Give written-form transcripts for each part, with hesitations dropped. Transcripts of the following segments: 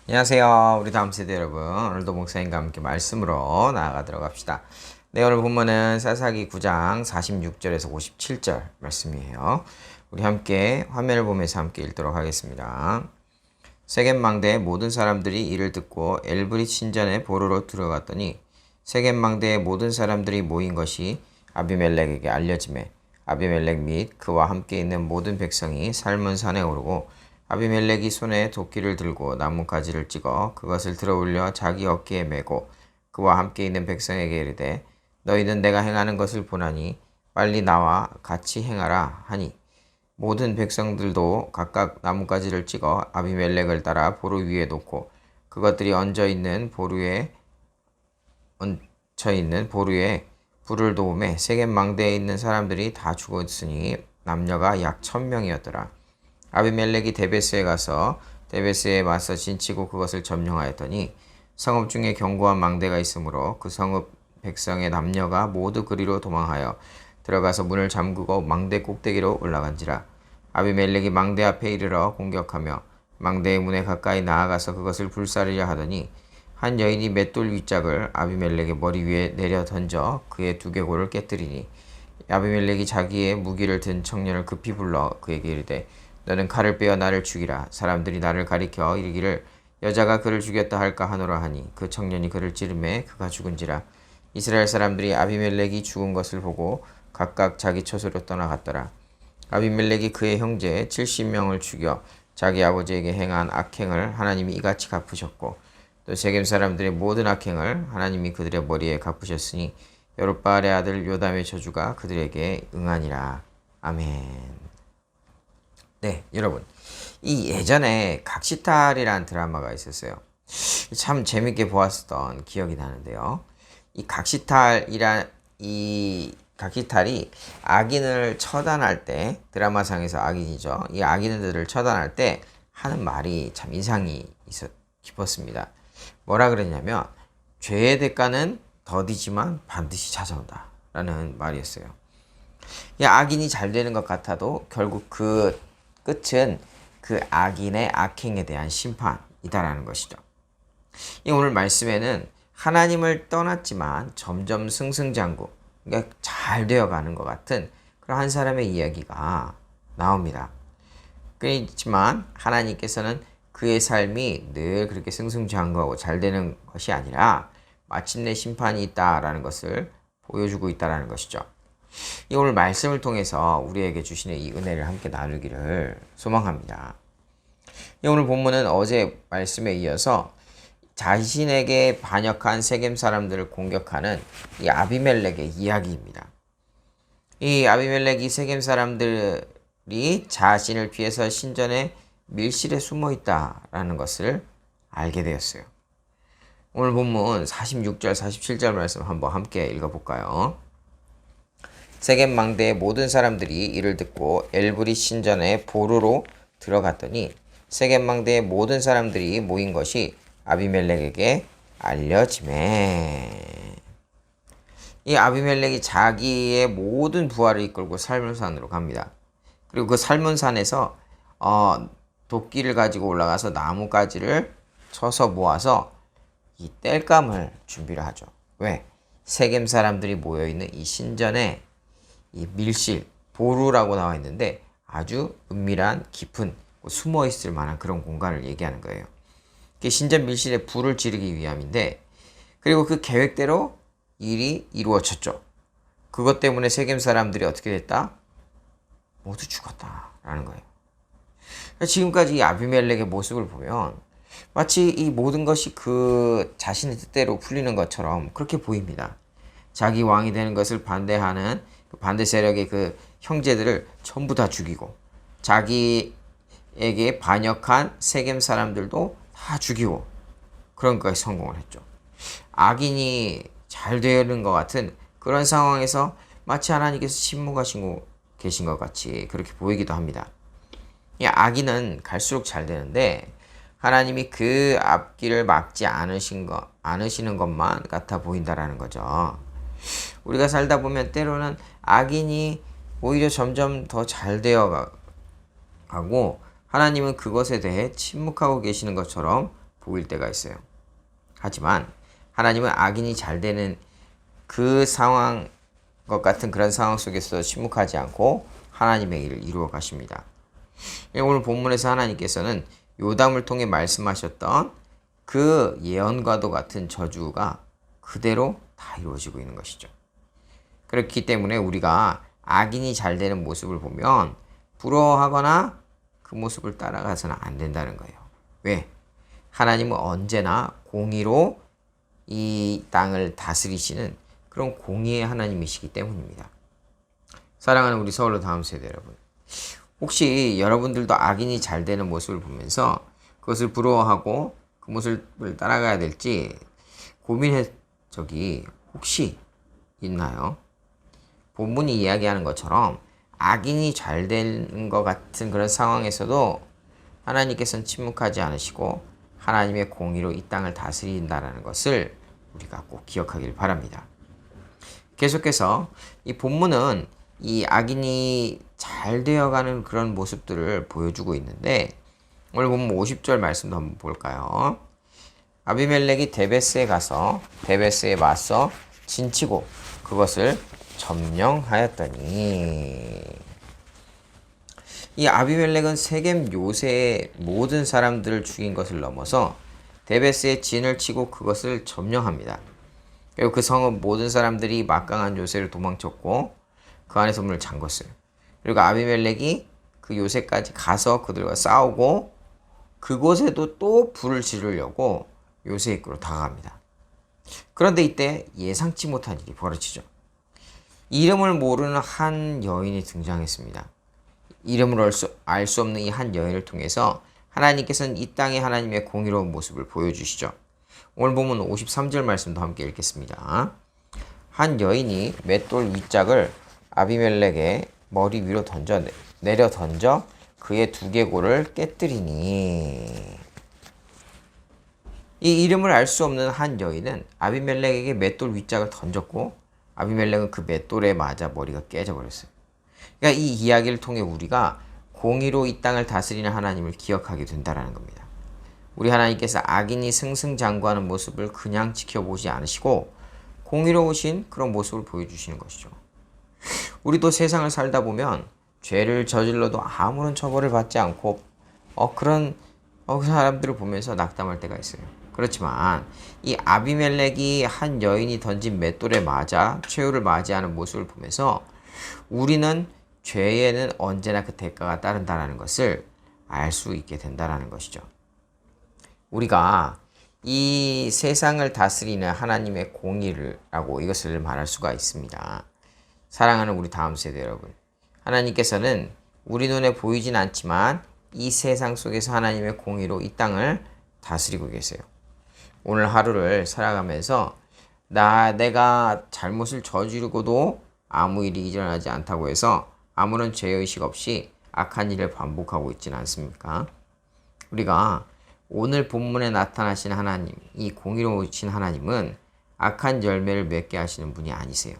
안녕하세요. 우리 다음 세대 여러분. 오늘도 목사님과 함께 말씀으로 나아가도록 합시다. 네, 오늘 본문은 사사기 9장 46절에서 57절 말씀이에요. 우리 함께 화면을 보면서 함께 읽도록 하겠습니다. 세겜 망대의 모든 사람들이 이를 듣고 엘브릿 신전에 보로로 들어갔더니 세겜 망대의 모든 사람들이 모인 것이 아비멜렉에게 알려지매 아비멜렉 및 그와 함께 있는 모든 백성이 살문산에 오르고 아비멜렉이 손에 도끼를 들고 나뭇가지를 찍어 그것을 들어올려 자기 어깨에 메고 그와 함께 있는 백성에게 이르되 너희는 내가 행하는 것을 보나니 빨리 나와 같이 행하라 하니 모든 백성들도 각각 나뭇가지를 찍어 아비멜렉을 따라 보루 위에 놓고 그것들이 얹혀 있는 보루에 불을 도우매 세겜 망대에 있는 사람들이 다 죽었으니 남녀가 약 1000명이었더라. 아비멜렉이 데베스에 가서 데베스에 맞서 진치고 그것을 점령하였더니 성읍 중에 견고한 망대가 있으므로 그 성읍 백성의 남녀가 모두 그리로 도망하여 들어가서 문을 잠그고 망대 꼭대기로 올라간지라. 아비멜렉이 망대 앞에 이르러 공격하며 망대의 문에 가까이 나아가서 그것을 불사르려 하더니 한 여인이 맷돌 윗짝을 아비멜렉의 머리 위에 내려 던져 그의 두개골을 깨뜨리니 아비멜렉이 자기의 무기를 든 청년을 급히 불러 그에게 이르되 너는 칼을 빼어 나를 죽이라. 사람들이 나를 가리켜 이르기를 여자가 그를 죽였다 할까 하노라 하니 그 청년이 그를 찌르매 그가 죽은지라. 이스라엘 사람들이 아비멜렉이 죽은 것을 보고 각각 자기 처소로 떠나갔더라. 아비멜렉이 그의 형제 70명을 죽여 자기 아버지에게 행한 악행을 하나님이 이같이 갚으셨고 또 세겜 사람들의 모든 악행을 하나님이 그들의 머리에 갚으셨으니 여룻바알의 아들 요담의 저주가 그들에게 응하니라. 아멘. 네, 여러분. 이 예전에 각시탈이라는 드라마가 있었어요. 참 재밌게 보았었던 기억이 나는데요. 이 각시탈이 악인을 처단할 때, 드라마상에서 악인이죠. 이 악인들을 처단할 때 하는 말이 참 인상이 깊었습니다. 뭐라 그랬냐면, 죄의 대가는 더디지만 반드시 찾아온다. 라는 말이었어요. 악인이 잘 되는 것 같아도 결국 그 끝은 그 악인의 악행에 대한 심판이다라는 것이죠. 오늘 말씀에는 하나님을 떠났지만 점점 승승장구, 그러니까 잘 되어가는 것 같은 그런 한 사람의 이야기가 나옵니다. 그렇지만 하나님께서는 그의 삶이 늘 그렇게 승승장구하고 잘 되는 것이 아니라 마침내 심판이 있다라는 것을 보여주고 있다라는 것이죠. 오늘 말씀을 통해서 우리에게 주시는 이 은혜를 함께 나누기를 소망합니다. 오늘 본문은 어제 말씀에 이어서 자신에게 반역한 세겜 사람들을 공격하는 이 아비멜렉의 이야기입니다. 이 아비멜렉이 세겜 사람들이 자신을 피해서 신전의 밀실에 숨어 있다라는 것을 알게 되었어요. 오늘 본문 46절, 47절 말씀 한번 함께 읽어볼까요? 세겜 망대의 모든 사람들이 이를 듣고 엘브릿 신전에 보루로 들어갔더니 세겜 망대의 모든 사람들이 모인 것이 아비멜렉에게 알려지매 이 아비멜렉이 자기의 모든 부하를 이끌고 살문산으로 갑니다. 그리고 그 살문산에서 도끼를 가지고 올라가서 나뭇가지를 쳐서 모아서 이 땔감을 준비를 하죠. 왜? 세겜 사람들이 모여있는 이 신전에 이 밀실, 보루라고 나와 있는데 아주 은밀한 깊은 숨어 있을 만한 그런 공간을 얘기하는 거예요. 신전 밀실에 불을 지르기 위함인데 그리고 그 계획대로 일이 이루어졌죠. 그것 때문에 세겜 사람들이 어떻게 됐다? 모두 죽었다라는 거예요. 지금까지 이 아비멜렉의 모습을 보면 마치 이 모든 것이 그 자신의 뜻대로 풀리는 것처럼 그렇게 보입니다. 자기 왕이 되는 것을 반대하는 그 반대 세력의 그 형제들을 전부 다 죽이고 자기에게 반역한 세겜 사람들도 다 죽이고 그런 것까지 성공을 했죠. 악인이 잘 되는 것 같은 그런 상황에서 마치 하나님께서 침묵하시고 계신 것 같이 그렇게 보이기도 합니다. 이 악인은 갈수록 잘 되는데 하나님이 그 앞길을 막지 않으시는 것만 같아 보인다라는 거죠. 우리가 살다 보면 때로는 악인이 오히려 점점 더 잘 되어 가고 하나님은 그것에 대해 침묵하고 계시는 것처럼 보일 때가 있어요. 하지만 하나님은 악인이 잘 되는 그 상황 것 같은 그런 상황 속에서 침묵하지 않고 하나님의 일을 이루어 가십니다. 오늘 본문에서 하나님께서는 요담을 통해 말씀하셨던 그 예언과도 같은 저주가 그대로 다 이루어지고 있는 것이죠. 그렇기 때문에 우리가 악인이 잘 되는 모습을 보면 부러워하거나 그 모습을 따라가서는 안 된다는 거예요. 왜? 하나님은 언제나 공의로 이 땅을 다스리시는 그런 공의의 하나님이시기 때문입니다. 사랑하는 우리 서울로 다음 세대 여러분, 혹시 여러분들도 악인이 잘 되는 모습을 보면서 그것을 부러워하고 그 모습을 따라가야 될지 고민해 적이 혹시 있나요? 본문이 이야기하는 것처럼 악인이 잘 되는 것 같은 그런 상황에서도 하나님께서는 침묵하지 않으시고 하나님의 공의로 이 땅을 다스린다는 것을 우리가 꼭 기억하길 바랍니다. 계속해서 이 본문은 이 악인이 잘 되어가는 그런 모습들을 보여주고 있는데 오늘 보면 50절 말씀도 한번 볼까요? 아비멜렉이 데베스에 가서 데베스에 맞서 진치고 그것을 점령하였더니, 이 아비멜렉은 세겜 요새의 모든 사람들을 죽인 것을 넘어서 데베스에 진을 치고 그것을 점령합니다. 그리고 그 성은 모든 사람들이 막강한 요새를 도망쳤고 그 안에서 문을 잠궜어요. 그리고 아비멜렉이 그 요새까지 가서 그들과 싸우고 그곳에도 또 불을 지르려고 요새 입구로 다가갑니다. 그런데 이때 예상치 못한 일이 벌어지죠. 이름을 모르는 한 여인이 등장했습니다. 이름을 알 수 없는 이 한 여인을 통해서 하나님께서는 이 땅에 하나님의 공의로운 모습을 보여주시죠. 오늘 보면 53절 말씀도 함께 읽겠습니다. 한 여인이 맷돌 윗짝을 아비멜렉의 머리 위로 내려 던져 그의 두개골을 깨뜨리니, 이 이름을 알 수 없는 한 여인은 아비멜렉에게 맷돌 윗짝을 던졌고 아비멜렉은 그 맷돌에 맞아 머리가 깨져버렸어요. 그러니까 이 이야기를 통해 우리가 공의로 이 땅을 다스리는 하나님을 기억하게 된다는 겁니다. 우리 하나님께서 악인이 승승장구하는 모습을 그냥 지켜보지 않으시고 공의로우신 그런 모습을 보여주시는 것이죠. 우리도 세상을 살다 보면 죄를 저질러도 아무런 처벌을 받지 않고 그런 사람들을 보면서 낙담할 때가 있어요. 그렇지만 이 아비멜렉이 한 여인이 던진 맷돌에 맞아 최후를 맞이하는 모습을 보면서 우리는 죄에는 언제나 그 대가가 따른다는 것을 알 수 있게 된다는 것이죠. 우리가 이 세상을 다스리는 하나님의 공의라고 이것을 말할 수가 있습니다. 사랑하는 우리 다음 세대 여러분, 하나님께서는 우리 눈에 보이진 않지만 이 세상 속에서 하나님의 공의로 이 땅을 다스리고 계세요. 오늘 하루를 살아가면서 내가 잘못을 저지르고도 아무 일이 일어나지 않다고 해서 아무런 죄의식 없이 악한 일을 반복하고 있지는 않습니까? 우리가 오늘 본문에 나타나신 하나님, 이 공의로우신 하나님은 악한 열매를 맺게 하시는 분이 아니세요.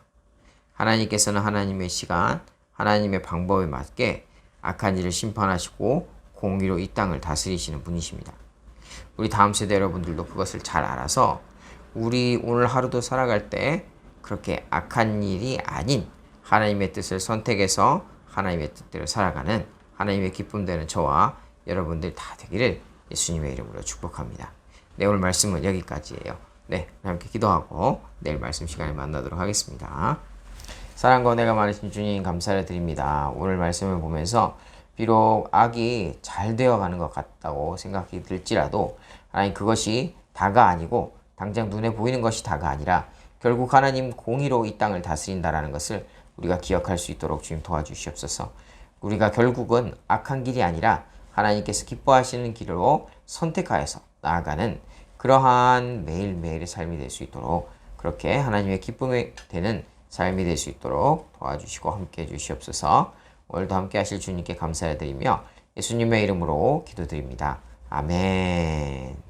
하나님께서는 하나님의 시간, 하나님의 방법에 맞게 악한 일을 심판하시고 공의로 이 땅을 다스리시는 분이십니다. 우리 다음 세대 여러분들도 그것을 잘 알아서 우리 오늘 하루도 살아갈 때 그렇게 악한 일이 아닌 하나님의 뜻을 선택해서 하나님의 뜻대로 살아가는 하나님의 기쁨 되는 저와 여러분들 다 되기를 예수님의 이름으로 축복합니다. 네, 오늘 말씀은 여기까지예요. 네, 함께 기도하고 내일 말씀 시간에 만나도록 하겠습니다. 사랑과 은혜가 많으신 주님 감사를 드립니다. 오늘 말씀을 보면서 비록 악이 잘 되어가는 것 같다고 생각이 들지라도 하나님 그것이 다가 아니고 당장 눈에 보이는 것이 다가 아니라 결국 하나님 공의로 이 땅을 다스린다라는 것을 우리가 기억할 수 있도록 주님 도와주시옵소서. 우리가 결국은 악한 길이 아니라 하나님께서 기뻐하시는 길로 선택하여서 나아가는 그러한 매일매일의 삶이 될 수 있도록, 그렇게 하나님의 기쁨이 되는 삶이 될 수 있도록 도와주시고 함께해 주시옵소서. 오늘도 함께 하실 주님께 감사드리며 예수님의 이름으로 기도드립니다. 아멘.